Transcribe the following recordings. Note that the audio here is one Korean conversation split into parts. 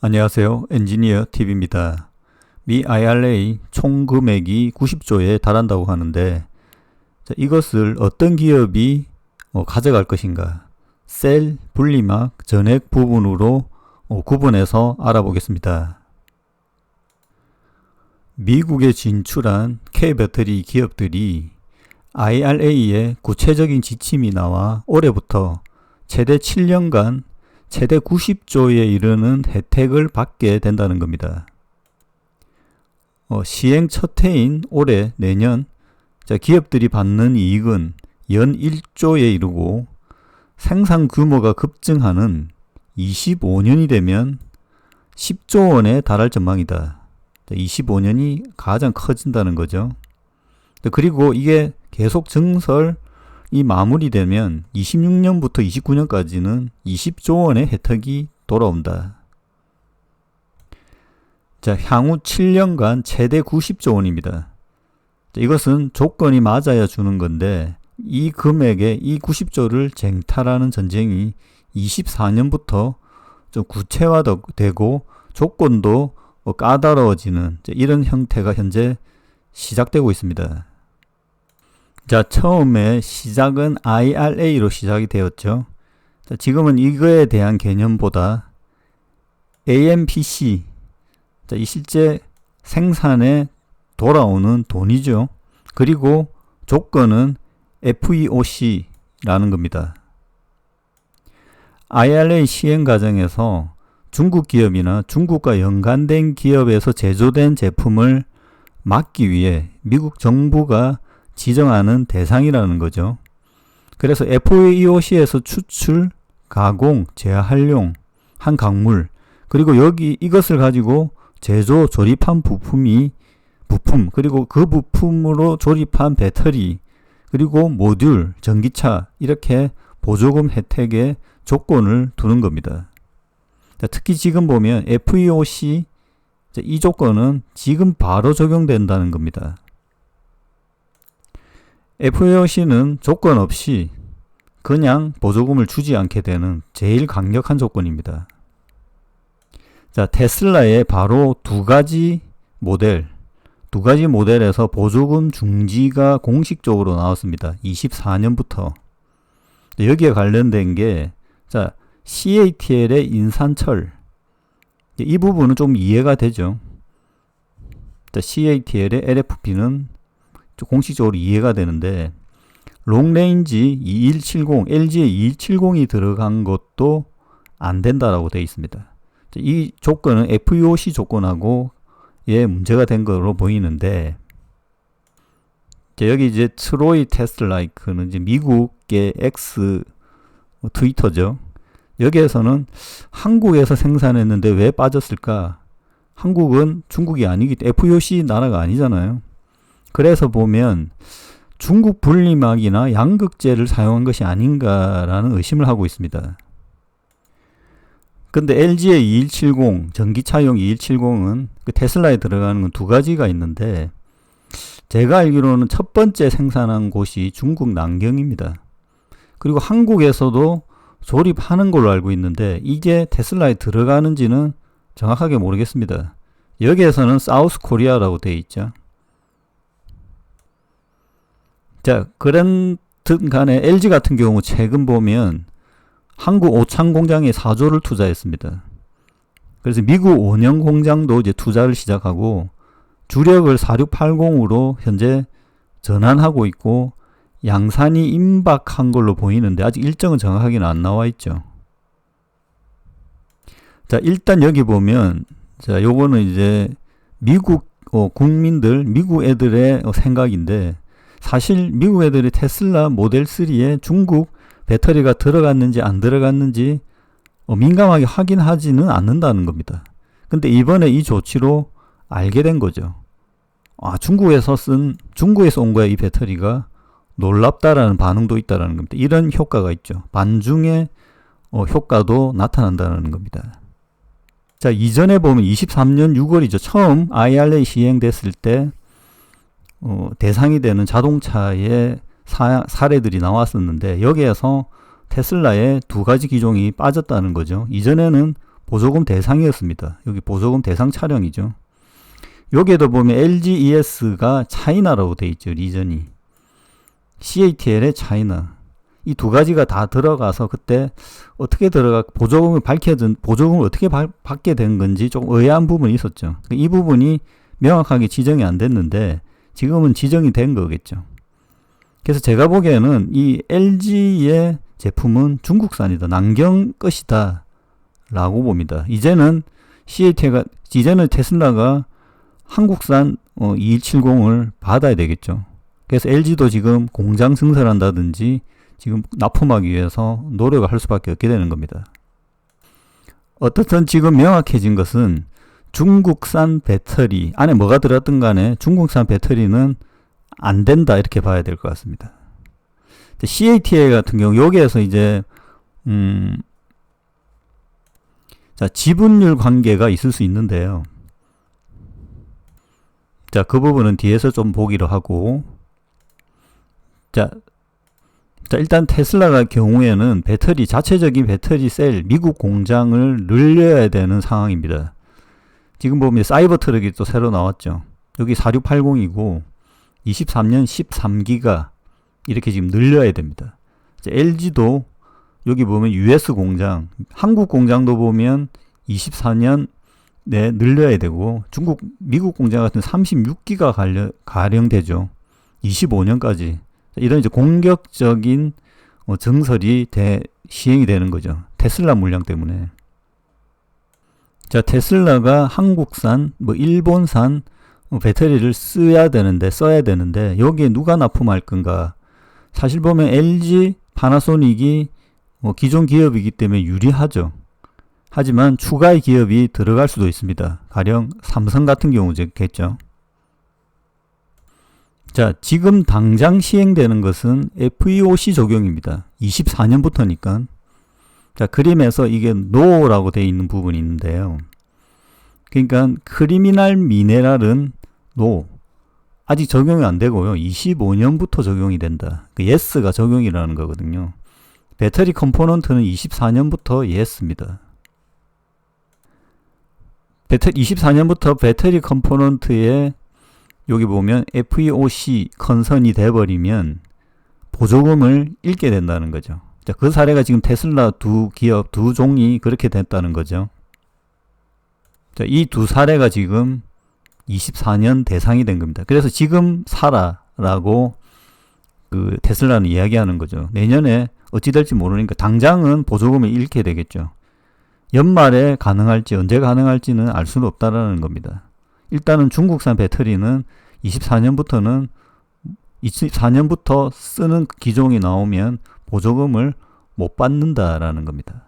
안녕하세요. 엔지니어 TV입니다. 미 IRA 총 금액이 90조에 달한다고 하는데 이것을 어떤 기업이 가져갈 것인가, 셀, 분리막, 전액 부분으로 구분해서 알아보겠습니다. 미국에 진출한 K배터리 기업들이 IRA의 구체적인 지침이 나와 올해부터 최대 7년간 최대 90조에 이르는 혜택을 받게 된다는 겁니다. 시행 첫 해인 올해 내년 기업들이 받는 이익은 연 1조에 이르고 생산 규모가 급증하는 25년이 되면 10조 원에 달할 전망이다. 25년이 가장 커진다는 거죠. 그리고 이게 계속 증설이 마무리되면 26년부터 29년까지는 20조 원의 혜택이 돌아온다. 향후 7년간 최대 90조 원입니다. 이것은 조건이 맞아야 주는 건데 이 금액에 이 90조를 쟁탈하는 전쟁이 24년부터 좀 구체화되고 조건도 까다로워지는 이런 형태가 현재 시작되고 있습니다. 처음에 시작은 IRA로 시작이 되었죠. 지금은 이거에 대한 개념보다 AMPC, 이 실제 생산에 돌아오는 돈이죠. 그리고 조건은 FEOC라는 겁니다. IRA 시행 과정에서 중국 기업이나 중국과 연관된 기업에서 제조된 제품을 막기 위해 미국 정부가 지정하는 대상이라는 거죠. 그래서 FEOC에서 추출, 가공, 재활용 한 광물, 그리고 이것을 가지고 제조, 조립한 부품, 그리고 그 부품으로 조립한 배터리, 그리고 모듈, 전기차, 이렇게 보조금 혜택에 조건을 두는 겁니다. 특히 지금 보면 FEOC 이 조건은 지금 바로 적용된다는 겁니다. FEOC는 조건 없이 그냥 보조금을 주지 않게 되는 제일 강력한 조건입니다. 테슬라의 바로 두 가지 모델에서 보조금 중지가 공식적으로 나왔습니다. 24년부터. 여기에 관련된 게 CATL의 인산철, 이 부분은 좀 이해가 되죠. CATL의 LFP는 공식적으로 이해가 되는데 롱레인지 2170, LG의 2170이 들어간 것도 안 된다라고 되어 있습니다. 이 조건은 FEOC 조건하고 문제가 된 거로 보이는데, 여기 트로이 테슬라이크는 미국의 X 트위터죠. 여기에서는 한국에서 생산했는데 왜 빠졌을까? 한국은 중국이 아니기 때문에 FEOC 나라가 아니잖아요. 그래서 보면 중국 분리막이나 양극재를 사용한 것이 아닌가라는 의심을 하고 있습니다. 근데 LG의 2170, 전기차용 2170은 테슬라에 들어가는 건 두 가지가 있는데, 제가 알기로는 첫 번째 생산한 곳이 중국 난경입니다. 그리고 한국에서도 조립하는 걸로 알고 있는데 이게 테슬라에 들어가는지는 정확하게 모르겠습니다. 여기에서는 사우스 코리아라고 되어 있죠. 그런 간에 LG 같은 경우 최근 보면 한국 오창 공장에 4조를 투자했습니다. 그래서 미국 원형 공장도 투자를 시작하고 주력을 4680으로 현재 전환하고 있고 양산이 임박한 걸로 보이는데 아직 일정은 정확하게는 안 나와 있죠. 일단 여기 보면 요거는 미국 국민들, 미국 애들의 생각인데, 사실 미국 애들이 테슬라 모델 3에 중국 배터리가 들어갔는지 안 들어갔는지 민감하게 확인하지는 않는다는 겁니다. 근데 이번에 이 조치로 알게 된 거죠. 중국에서 온 거야, 이 배터리가. 놀랍다라는 반응도 있다라는 겁니다. 이런 효과가 있죠. 반중의 효과도 나타난다는 겁니다. 이전에 보면 23년 6월이죠. 처음 IRA 시행됐을 때 대상이 되는 자동차의 사례들이 나왔었는데 여기에서 테슬라의 두 가지 기종이 빠졌다는 거죠. 이전에는 보조금 대상이었습니다. 여기 보조금 대상 차량이죠. 여기에도 보면 LGES가 차이나라고 돼 있죠. 리전이. CATL의 차이나. 이 두 가지가 다 들어가서 그때 어떻게 보조금을 어떻게 받게 된 건지 조금 의아한 부분이 있었죠. 이 부분이 명확하게 지정이 안 됐는데 지금은 지정이 된 거겠죠. 그래서 제가 보기에는 이 LG의 제품은 중국산이다. 남경 것이다. 라고 봅니다. 이제는 테슬라가 한국산 2170을 받아야 되겠죠. 그래서 LG도 지금 공장 증설한다든지 지금 납품하기 위해서 노력을 할 수밖에 없게 되는 겁니다. 어떻든 지금 명확해진 것은 중국산 배터리, 안에 뭐가 들었든 간에 중국산 배터리는 안 된다 이렇게 봐야 될 것 같습니다. CATL 같은 경우 여기에서 이제 자, 지분율 관계가 있을 수 있는데요. 자, 그 부분은 뒤에서 좀 보기로 하고 자, 일단 테슬라가 경우에는 자체적인 배터리 셀 미국 공장을 늘려야 되는 상황입니다. 지금 보면 사이버 트럭이 또 새로 나왔죠. 여기 4680이고 23년 13기가 이렇게 지금 늘려야 됩니다. LG도 여기 보면 US 공장, 한국 공장도 보면 24년 내 늘려야 되고 미국 공장 같은 36기가 가령 되죠. 25년까지. 이런 이제 공격적인 증설이 시행이 되는 거죠. 테슬라 물량 때문에. 자, 테슬라가 한국산, 일본산 배터리를 써야 되는데 여기에 누가 납품할 건가? 사실 보면 LG, 파나소닉이 기존 기업이기 때문에 유리하죠. 하지만 추가의 기업이 들어갈 수도 있습니다. 가령 삼성 같은 경우겠죠. 자, 지금 당장 시행되는 것은 FEOC 적용입니다. 24년부터니까. 자, 그림에서 이게 NO라고 되어 있는 부분이 있는데요. 그러니까 크리미널 미네랄은 NO. 아직 적용이 안 되고요. 25년부터 적용이 된다. 그 YES가 적용이라는 거거든요. 배터리 컴포넌트는 24년부터 YES입니다. 24년부터 배터리 컴포넌트에 여기 보면 FEOC 컨선이 돼버리면 보조금을 잃게 된다는 거죠. 자, 그 사례가 지금 테슬라 두 종이 그렇게 됐다는 거죠. 자, 이 두 사례가 지금 24년 대상이 된 겁니다. 그래서 지금 사라라고 테슬라는 이야기하는 거죠. 내년에 어찌 될지 모르니까 당장은 보조금을 잃게 되겠죠. 연말에 가능할지 언제 가능할지는 알 수는 없다라는 겁니다. 일단은 중국산 배터리는 24년부터 쓰는 기종이 나오면 보조금을 못 받는다라는 겁니다.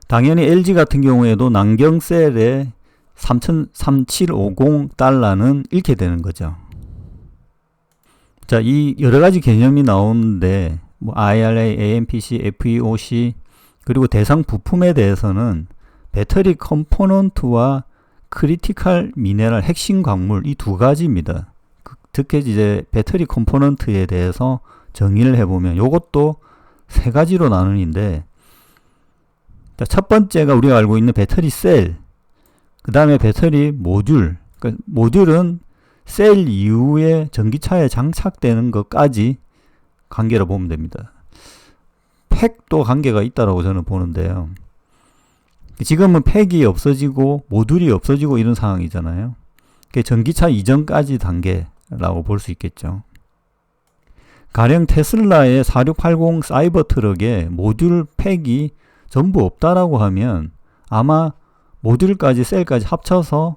당연히 LG 같은 경우에도 남경셀에 3750달러는 잃게 되는 거죠. 자, 이 여러 가지 개념이 나오는데 IRA, AMPC, FEOC 그리고 대상 부품에 대해서는 배터리 컴포넌트와 크리티컬 미네랄 핵심 광물 이 두 가지입니다. 특히 이제 배터리 컴포넌트에 대해서 정의를 해보면 이것도 세 가지로 나누는데 첫 번째가 우리가 알고 있는 배터리 셀, 그 다음에 배터리 모듈. 그러니까 모듈은 셀 이후에 전기차에 장착되는 것까지 관계로 보면 됩니다. 팩도 관계가 있다고 저는 보는데요. 지금은 팩이 없어지고 모듈이 없어지고 이런 상황이잖아요. 전기차 이전까지 단계라고 볼 수 있겠죠. 가령 테슬라의 4680 사이버 트럭에 모듈 팩이 전부 없다라고 하면 아마 모듈까지 셀까지 합쳐서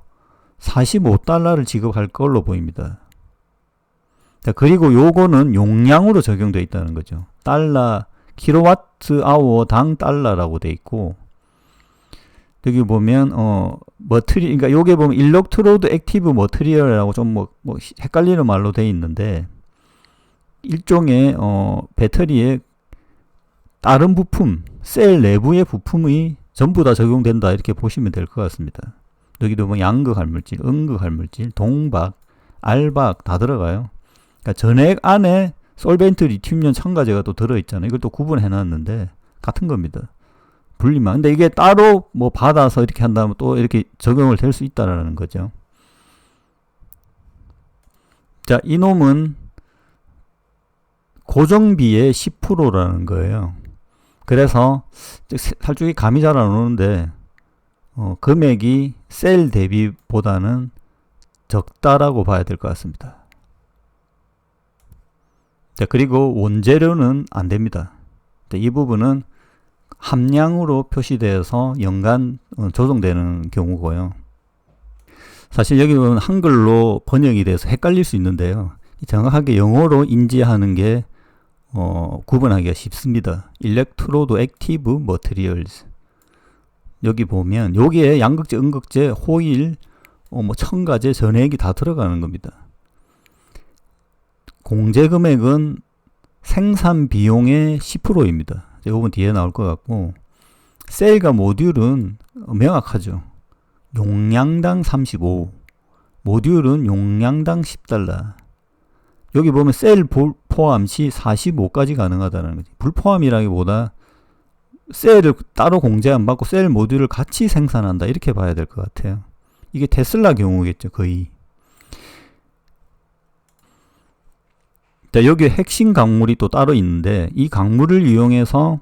45달러를 지급할 걸로 보입니다. 자, 그리고 요거는 용량으로 적용되어 있다는 거죠. 킬로와트 아워당 달러라고 돼 있고, 여기 보면 그러니까 요게 보면 일렉트로드 액티브 머티리얼이라고 좀 헷갈리는 말로 돼 있는데 일종의 배터리의 다른 부품, 셀 내부의 부품이 전부 다 적용된다 이렇게 보시면 될 것 같습니다. 여기도 뭐 양극 할물질, 음극 할물질, 동박, 알박 다 들어가요. 그러니까 전액 안에 솔벤트 리튬이온 첨가제가 또 들어있잖아요. 이걸 또 구분해 놨는데 같은 겁니다. 분리만. 근데 이게 따로 뭐 받아서 이렇게 한다면 또 이렇게 적용을 될 수 있다라는 거죠. 자, 이놈은 고정비의 10%라는 거예요. 그래서 살짝이 감이 잘 안 오는데 금액이 셀 대비보다는 적다라고 봐야 될 것 같습니다. 자, 그리고 원재료는 안 됩니다. 자, 이 부분은 함량으로 표시되어서 연간 조정되는 경우고요. 사실 여기 보면 한글로 번역이 돼서 헷갈릴 수 있는데요. 정확하게 영어로 인지하는 게 구분하기가 쉽습니다. Electrode Active Materials. 여기 보면 여기에 양극재, 음극재, 호일, 뭐 첨가제, 전해액이 다 들어가는 겁니다. 공제 금액은 생산 비용의 10%입니다. 이 부분 뒤에 나올 것 같고, 셀과 모듈은 명확하죠. 용량당 35, 모듈은 용량당 $10. 여기 보면 셀 포함 시 45까지 가능하다는 거지. 불포함이라기보다 셀을 따로 공제 안 받고 셀 모듈을 같이 생산한다, 이렇게 봐야 될 것 같아요. 이게 테슬라 경우겠죠, 거의. 자, 여기 핵심 강물이 또 따로 있는데, 이 강물을 이용해서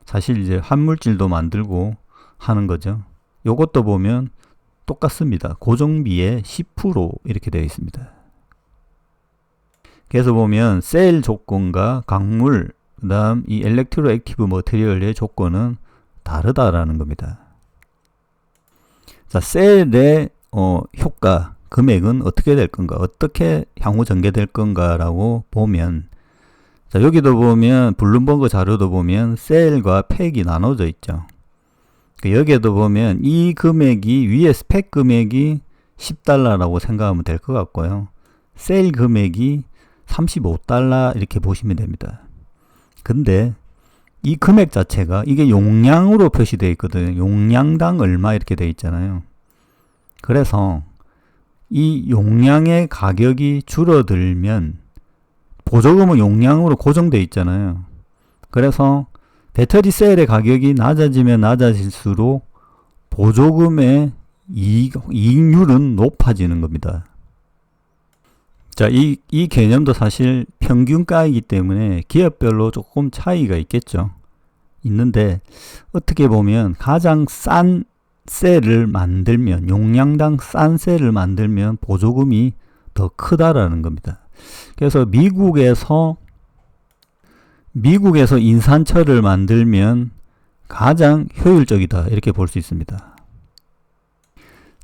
사실 이제 한물질도 만들고 하는 거죠. 요것도 보면 똑같습니다. 고정비의 10% 이렇게 되어 있습니다. 그래서 보면 셀 조건과 강물, 그 다음 이 엘렉트로 액티브 머티리얼의 조건은 다르다라는 겁니다. 자, 셀의 효과, 금액은 어떻게 될 건가, 어떻게 향후 전개될 건가라고 보면, 자, 여기도 보면 블룸버그 자료도 보면 셀과 팩이 나눠져 있죠. 여기에도 보면 이 금액이, 위에 스펙 금액이 $10라고 생각하면 될 것 같고요. 셀 금액이 $35 이렇게 보시면 됩니다. 근데 이 금액 자체가 이게 용량으로 표시되어 있거든요. 용량당 얼마 이렇게 되어 있잖아요. 그래서 이 용량의 가격이 줄어들면, 보조금은 용량으로 고정되어 있잖아요. 그래서 배터리 셀의 가격이 낮아지면 낮아질수록 보조금의 이익률은 높아지는 겁니다. 자, 이 개념도 사실 평균가이기 때문에 기업별로 조금 차이가 있겠죠. 있는데, 어떻게 보면 가장 싼 셀을 만들면, 용량당 싼 셀을 만들면 보조금이 더 크다라는 겁니다. 그래서 미국에서 인산철을 만들면 가장 효율적이다, 이렇게 볼 수 있습니다.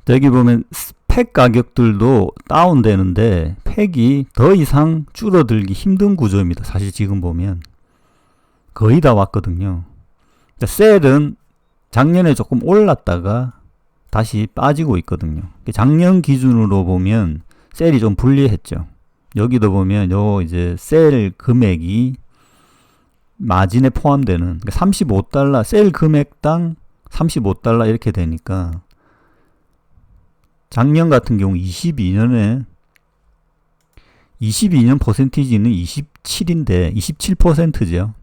여기 보면 팩 가격들도 다운되는데 팩이 더 이상 줄어들기 힘든 구조입니다. 사실 지금 보면 거의 다 왔거든요. 셀은 작년에 조금 올랐다가 다시 빠지고 있거든요. 작년 기준으로 보면 셀이 좀 불리했죠. 여기도 보면 이제 셀 금액이 마진에 포함되는, 그러니까 $35, 셀 금액당 $35 이렇게 되니까, 작년 같은 경우 22년 퍼센티지는 27인데 27%죠.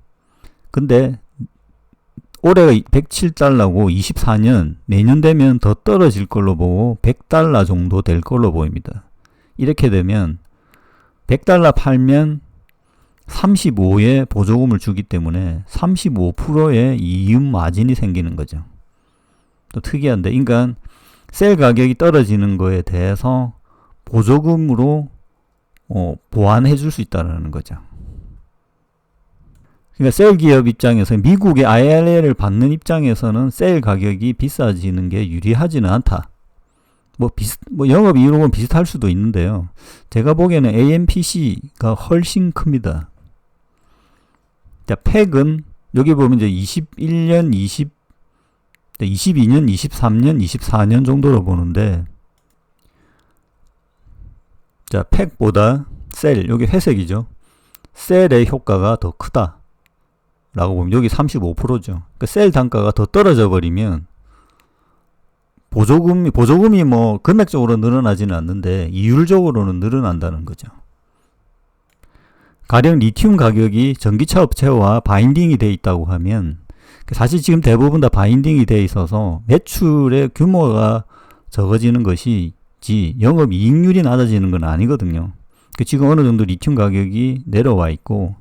근데 올해가 $107고 24년, 내년 되면 더 떨어질 걸로 보고 $100 정도 될 걸로 보입니다. 이렇게 되면 $100 팔면 35의 보조금을 주기 때문에 35%의 이윤 마진이 생기는 거죠. 또 특이한데, 그러니까 셀 가격이 떨어지는 거에 대해서 보조금으로 보완해 줄 수 있다는 거죠. 그러니까 셀 기업 입장에서, 미국의 IRA를 받는 입장에서는 셀 가격이 비싸지는 게 유리하지는 않다. 뭐 영업 이익은 비슷할 수도 있는데요. 제가 보기에는 AMPC가 훨씬 큽니다. 자, 팩은 여기 보면 이제 21년, 22년, 23년, 24년 정도로 보는데, 자, 팩보다 셀, 여기 회색이죠. 셀의 효과가 더 크다 라고 보면 여기 35%죠. 그러니까 셀 단가가 더 떨어져 버리면 보조금이 뭐 금액적으로 늘어나지는 않는데 이율적으로는 늘어난다는 거죠. 가령 리튬 가격이 전기차 업체와 바인딩이 돼 있다고 하면 사실 지금 대부분 다 바인딩이 돼 있어서 매출의 규모가 적어지는 것이지 영업이익률이 낮아지는 건 아니거든요. 지금 어느 정도 리튬 가격이 내려와 있고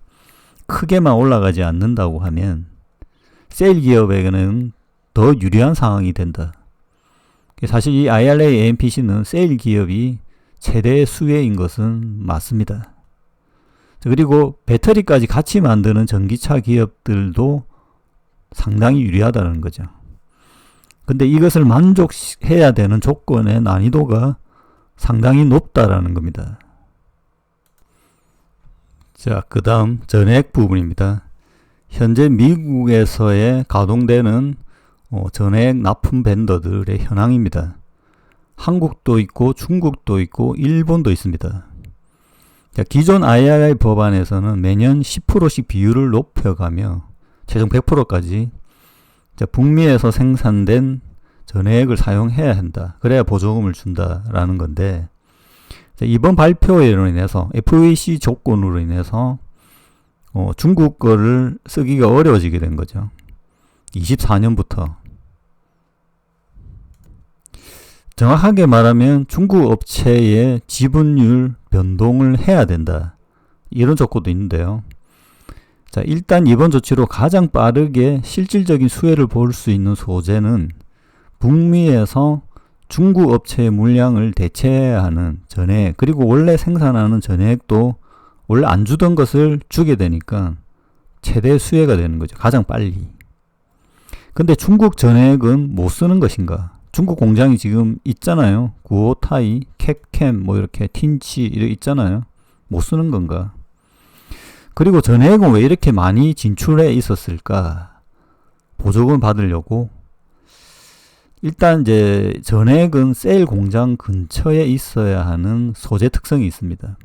크게만 올라가지 않는다고 하면 세일 기업에게는 더 유리한 상황이 된다. 사실 이 IRA AMPC는 세일 기업이 최대 수혜인 것은 맞습니다. 그리고 배터리까지 같이 만드는 전기차 기업들도 상당히 유리하다는 거죠. 근데 이것을 만족해야 되는 조건의 난이도가 상당히 높다라는 겁니다. 자, 그 다음 전액 부분입니다. 현재 미국에서의 가동되는 전액 납품 벤더들의 현황입니다. 한국도 있고 중국도 있고 일본도 있습니다. 자, 기존 IRA 법안에서는 매년 10%씩 비율을 높여가며 최종 100%까지 북미에서 생산된 전액을 사용해야 한다. 그래야 보조금을 준다라는 건데, 이번 발표로 인해서 FEC 조건으로 인해서 중국 거를 쓰기가 어려워지게 된 거죠. 24년부터. 정확하게 말하면 중국 업체의 지분율 변동을 해야 된다. 이런 조건도 있는데요. 자, 일단 이번 조치로 가장 빠르게 실질적인 수혜를 볼 수 있는 소재는 북미에서 중국 업체의 물량을 대체해야 하는 전액, 그리고 원래 생산하는 전액도 원래 안 주던 것을 주게 되니까 최대 수혜가 되는 거죠. 가장 빨리. 근데 중국 전액은 못 쓰는 것인가? 중국 공장이 지금 있잖아요. 구오타이, 캡캠, 이렇게 틴치 이렇게 있잖아요. 못 쓰는 건가? 그리고 전액은 왜 이렇게 많이 진출해 있었을까? 보조금 받으려고. 일단 이제 전액은 셀 공장 근처에 있어야 하는 소재 특성이 있습니다.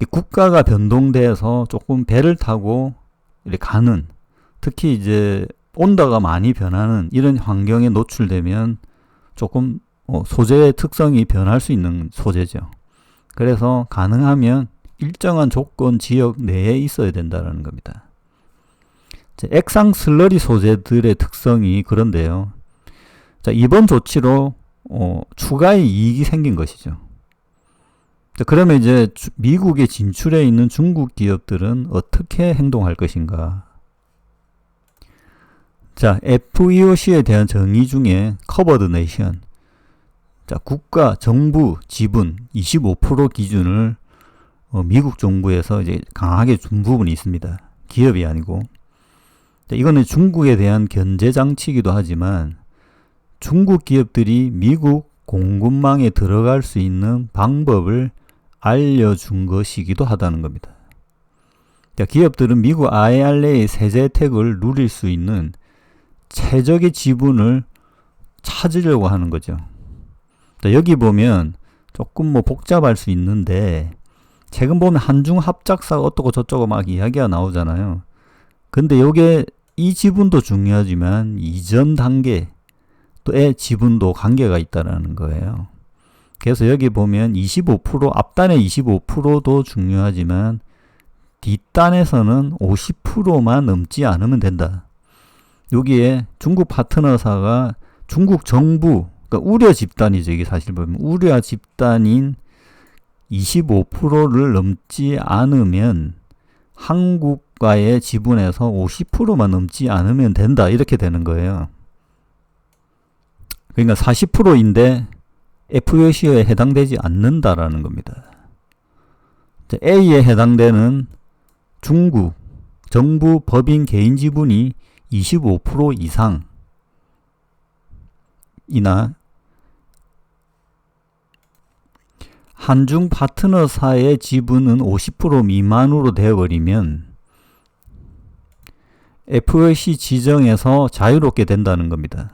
국가가 변동돼서 조금 배를 타고 이렇게 가는, 특히 이제 온도가 많이 변하는 이런 환경에 노출되면 조금 소재의 특성이 변할 수 있는 소재죠. 그래서 가능하면 일정한 조건 지역 내에 있어야 된다는 겁니다. 액상 슬러리 소재들의 특성이 그런데요. 자, 이번 조치로 추가의 이익이 생긴 것이죠. 자, 그러면 이제 미국에 진출해 있는 중국 기업들은 어떻게 행동할 것인가? 자, FEOC에 대한 정의 중에 커버드 네이션, 자, 국가, 정부, 지분 25% 기준을 미국 정부에서 이제 강하게 준 부분이 있습니다. 기업이 아니고. 자, 이거는 중국에 대한 견제 장치이기도 하지만 중국 기업들이 미국 공급망에 들어갈 수 있는 방법을 알려준 것이기도 하다는 겁니다. 자, 기업들은 미국 IRA 세제 혜택을 누릴 수 있는 최적의 지분을 찾으려고 하는 거죠. 자, 여기 보면 조금 복잡할 수 있는데, 최근 보면 한중 합작사가 어떻고 저쩌고 막 이야기가 나오잖아요. 근데 요게 이 지분도 중요하지만 이전 단계의 지분도 관계가 있다라는 거예요. 그래서 여기 보면 25%, 앞단의 25%도 중요하지만 뒷단에서는 50%만 넘지 않으면 된다. 여기에 중국 파트너사가 중국 정부, 그러니까 우려 집단이죠. 이게 사실 보면 우려 집단인 25%를 넘지 않으면 한국과의 지분에서 50%만 넘지 않으면 된다. 이렇게 되는 거예요. 그러니까 40%인데 FEOC에 해당되지 않는다라는 겁니다. A에 해당되는 중국 정부 법인 개인 지분이 25% 이상이나 한중 파트너사의 지분은 50% 미만으로 되어버리면 FEOC 지정에서 자유롭게 된다는 겁니다.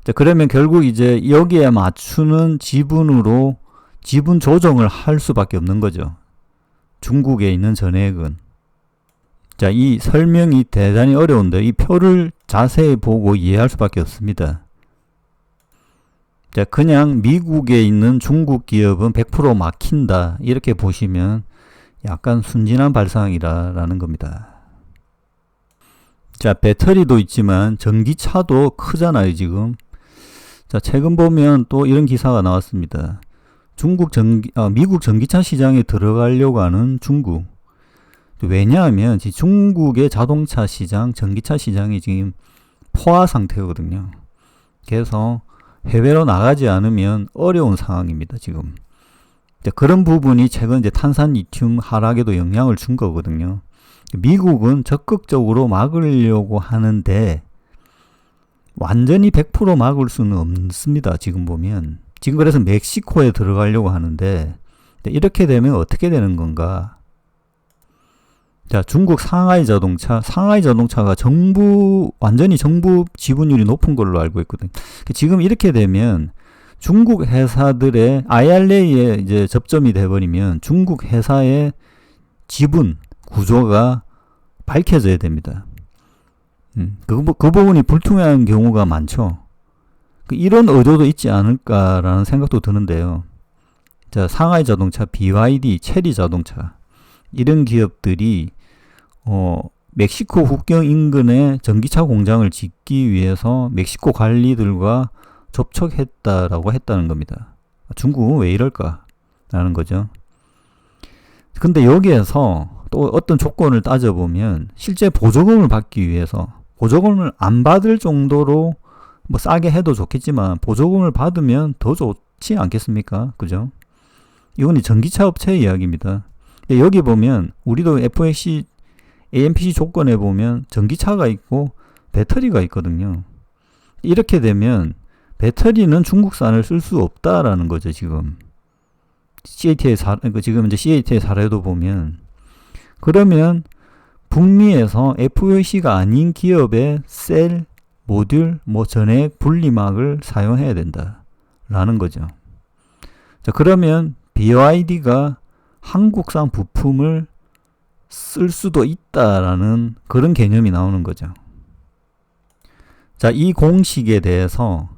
자, 그러면 결국 이제 여기에 맞추는 지분으로 지분 조정을 할 수밖에 없는 거죠. 중국에 있는 전액은. 자, 이 설명이 대단히 어려운데 이 표를 자세히 보고 이해할 수밖에 없습니다. 자, 그냥 미국에 있는 중국 기업은 100% 막힌다. 이렇게 보시면 약간 순진한 발상이라는 겁니다. 자, 배터리도 있지만 전기차도 크잖아요, 지금. 자, 최근 보면 또 이런 기사가 나왔습니다. 미국 전기차 시장에 들어가려고 하는 중국. 왜냐하면 중국의 자동차 시장, 전기차 시장이 지금 포화 상태거든요. 그래서 해외로 나가지 않으면 어려운 상황입니다, 지금. 그런 부분이 최근 탄산 리튬 하락에도 영향을 준 거거든요. 미국은 적극적으로 막으려고 하는데 완전히 100% 막을 수는 없습니다. 지금 보면. 지금 그래서 멕시코에 들어가려고 하는데 이렇게 되면 어떻게 되는 건가? 자, 중국 상하이 자동차가 완전히 정부 지분율이 높은 걸로 알고 있거든요. 지금 이렇게 되면 중국 회사들의 IRA에 이제 접점이 돼버리면 중국 회사의 지분 구조가 밝혀져야 됩니다. 그 부분이 불투명한 경우가 많죠. 이런 의도도 있지 않을까라는 생각도 드는데요. 자, 상하이 자동차, BYD, 체리 자동차 이런 기업들이 멕시코 국경 인근에 전기차 공장을 짓기 위해서 멕시코 관리들과 접촉했다라고 했다는 겁니다. 중국은 왜 이럴까라는 거죠. 근데 여기에서 또 어떤 조건을 따져보면 실제 보조금을 받기 위해서 보조금을 안 받을 정도로 뭐 싸게 해도 좋겠지만 보조금을 받으면 더 좋지 않겠습니까? 그죠? 이건 전기차 업체의 이야기입니다. 근데 여기 보면 우리도 FEC, AMPC 조건에 보면 전기차가 있고 배터리가 있거든요. 이렇게 되면 배터리는 중국산을 쓸 수 없다라는 거죠, 지금. 지금 이제 CAT의 사례도 보면. 그러면 북미에서 FEC가 아닌 기업의 셀, 모듈, 전액 분리막을 사용해야 된다라는 거죠. 자, 그러면 BYD가 한국산 부품을 쓸 수도 있다라는 그런 개념이 나오는 거죠. 자, 이 공식에 대해서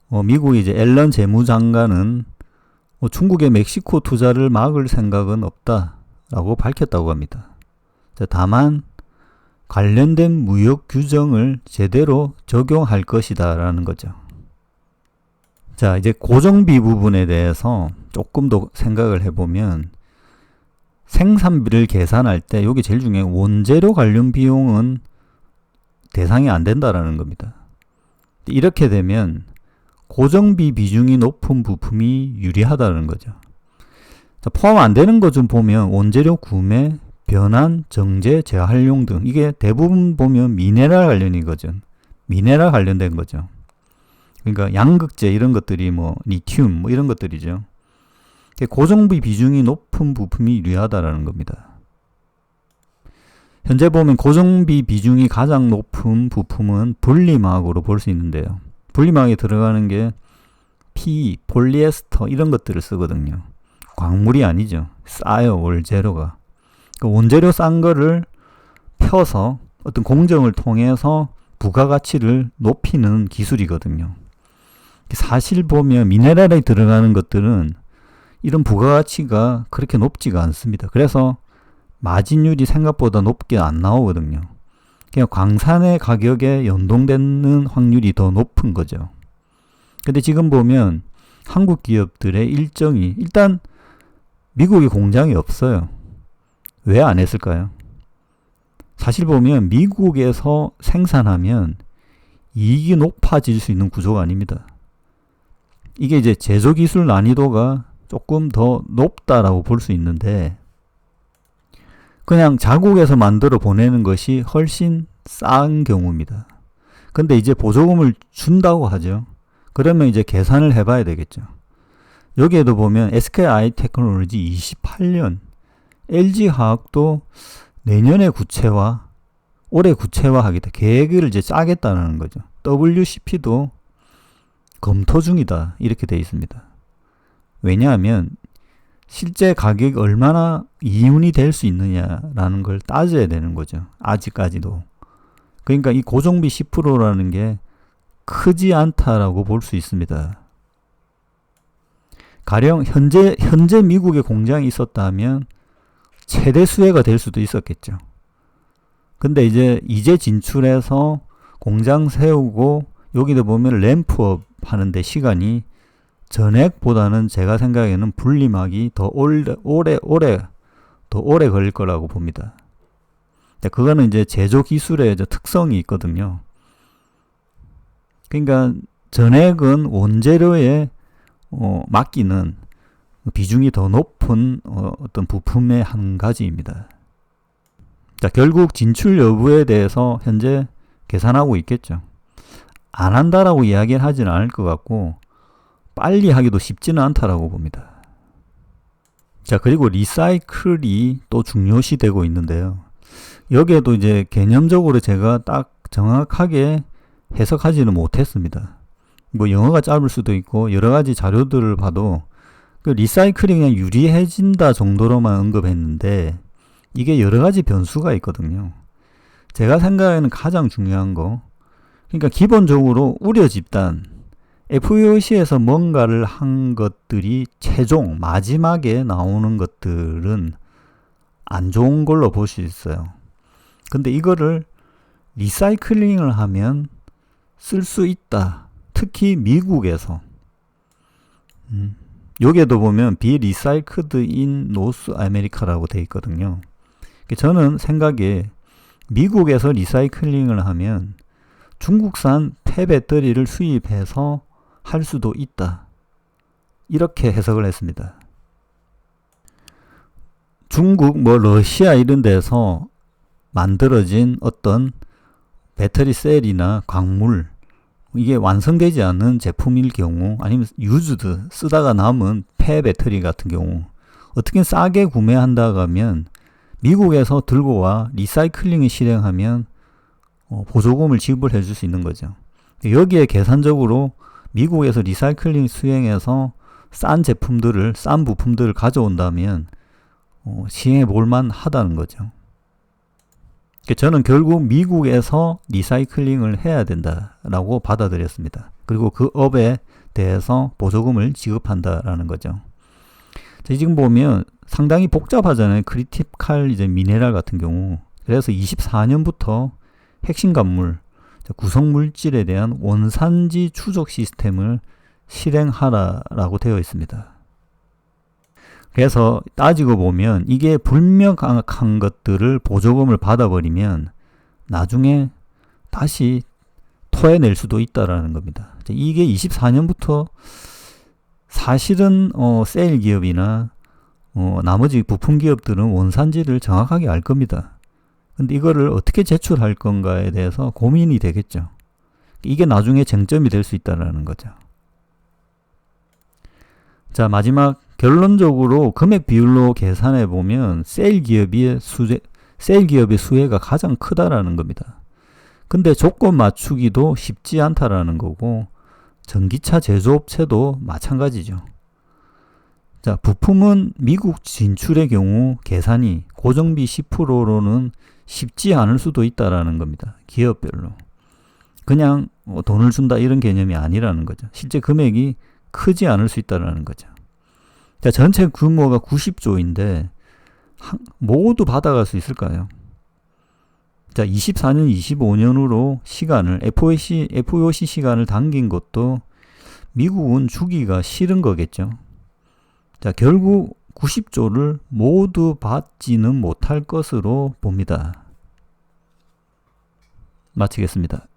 미국의 이제 앨런 재무장관은 중국의 멕시코 투자를 막을 생각은 없다라고 밝혔다고 합니다. 자, 다만 관련된 무역 규정을 제대로 적용할 것이다라는 거죠. 자, 이제 고정비 부분에 대해서 조금 더 생각을 해보면 생산비를 계산할 때 여기 제일 중요한 원재료 관련 비용은 대상이 안 된다라는 겁니다. 이렇게 되면 고정비 비중이 높은 부품이 유리하다는 거죠. 자, 포함 안 되는 것 좀 보면 원재료 구매, 변환, 정제, 재활용 등 이게 대부분 보면 미네랄 관련인 거죠. 미네랄 관련된 거죠. 그러니까 양극재 이런 것들이 리튬 이런 것들이죠. 고정비 비중이 높은 부품이 유리하다라는 겁니다. 현재 보면 고정비 비중이 가장 높은 부품은 분리막으로 볼 수 있는데요. 분리막에 들어가는 게 PE, 폴리에스터 이런 것들을 쓰거든요. 광물이 아니죠. 싸요, 원재료가. 그 원재료 싼 거를 펴서 어떤 공정을 통해서 부가가치를 높이는 기술이거든요. 사실 보면 미네랄에 들어가는 것들은 이런 부가가치가 그렇게 높지가 않습니다. 그래서 마진율이 생각보다 높게 안 나오거든요. 그냥 광산의 가격에 연동되는 확률이 더 높은 거죠. 근데 지금 보면 한국 기업들의 일정이 일단 미국에 공장이 없어요. 왜 안 했을까요? 사실 보면 미국에서 생산하면 이익이 높아질 수 있는 구조가 아닙니다. 이게 이제 제조기술 난이도가 조금 더 높다라고 볼 수 있는데 그냥 자국에서 만들어 보내는 것이 훨씬 싼 경우입니다. 근데 이제 보조금을 준다고 하죠. 그러면 이제 계산을 해봐야 되겠죠. 여기에도 보면 SKI 테크놀로지 28년, LG화학도 내년에 구체화, 올해 구체화하겠다. 계획을 이제 짜겠다는 거죠. WCP도 검토 중이다. 이렇게 돼 있습니다. 왜냐하면 실제 가격이 얼마나 이윤이 될 수 있느냐라는 걸 따져야 되는 거죠. 아직까지도. 그러니까 이 고정비 10%라는 게 크지 않다라고 볼 수 있습니다. 가령 현재 미국에 공장이 있었다면 최대 수혜가 될 수도 있었겠죠. 근데 이제 진출해서 공장 세우고 여기도 보면 램프업 하는데 시간이 전액보다는 제가 생각에는 분리막이 더 오래 걸릴 거라고 봅니다. 그거는 이제 제조 기술의 특성이 있거든요. 그러니까 전액은 원재료에 맡기는 비중이 더 높은 어떤 부품의 한 가지입니다. 자, 결국 진출 여부에 대해서 현재 계산하고 있겠죠. 안 한다라고 이야기를 하지는 않을 것 같고 빨리 하기도 쉽지는 않다라고 봅니다. 자, 그리고 리사이클이 또 중요시 되고 있는데요. 여기에도 이제 개념적으로 제가 딱 정확하게 해석하지는 못했습니다. 뭐 영어가 짧을 수도 있고 여러 가지 자료들을 봐도 그 리사이클이 그냥 유리해진다 정도로만 언급했는데 이게 여러 가지 변수가 있거든요. 제가 생각하는 가장 중요한 거, 그러니까 기본적으로 우려 집단, FEOC에서 뭔가를 한 것들이 최종 마지막에 나오는 것들은 안 좋은 걸로 볼 수 있어요. 근데 이거를 리사이클링을 하면 쓸 수 있다. 특히 미국에서. 여기에도 보면 be recycled in North America라고 되어 있거든요. 저는 생각에 미국에서 리사이클링을 하면 중국산 폐배터리를 수입해서 할 수도 있다. 이렇게 해석을 했습니다. 중국, 러시아 이런 데서 만들어진 어떤 배터리 셀이나 광물, 이게 완성되지 않은 제품일 경우, 아니면 유즈드, 쓰다가 남은 폐배터리 같은 경우, 어떻게 싸게 구매한다고 하면 미국에서 들고 와 리사이클링을 실행하면 보조금을 지불해 줄 수 있는 거죠. 여기에 계산적으로 미국에서 리사이클링 수행해서 싼 제품들을, 싼 부품들을 가져온다면 시행해 볼만 하다는 거죠. 저는 결국 미국에서 리사이클링을 해야 된다라고 받아들였습니다. 그리고 그 업에 대해서 보조금을 지급한다라는 거죠. 지금 보면 상당히 복잡하잖아요. 크리티컬 미네랄 같은 경우. 그래서 24년부터 핵심 관물, 구성 물질에 대한 원산지 추적 시스템을 실행하라라고 되어 있습니다. 그래서 따지고 보면 이게 불명확한 것들을 보조금을 받아버리면 나중에 다시 토해낼 수도 있다라는 겁니다. 이게 24년부터 사실은 세일 기업이나 나머지 부품 기업들은 원산지를 정확하게 알 겁니다. 근데 이거를 어떻게 제출할 건가에 대해서 고민이 되겠죠. 이게 나중에 쟁점이 될 수 있다는 거죠. 자, 마지막 결론적으로 금액 비율로 계산해 보면 세일 기업의 수혜가 가장 크다라는 겁니다. 근데 조건 맞추기도 쉽지 않다라는 거고 전기차 제조업체도 마찬가지죠. 자, 부품은 미국 진출의 경우 계산이 고정비 10%로는 쉽지 않을 수도 있다라는 겁니다. 기업별로. 그냥 돈을 준다 이런 개념이 아니라는 거죠. 실제 금액이 크지 않을 수 있다라는 거죠. 자, 전체 규모가 90조인데 모두 받아갈 수 있을까요? 자, 24년, 25년으로 시간을 FEOC 시간을 당긴 것도 미국은 주기가 싫은 거겠죠. 자, 결국 90조를 모두 받지는 못할 것으로 봅니다. 마치겠습니다.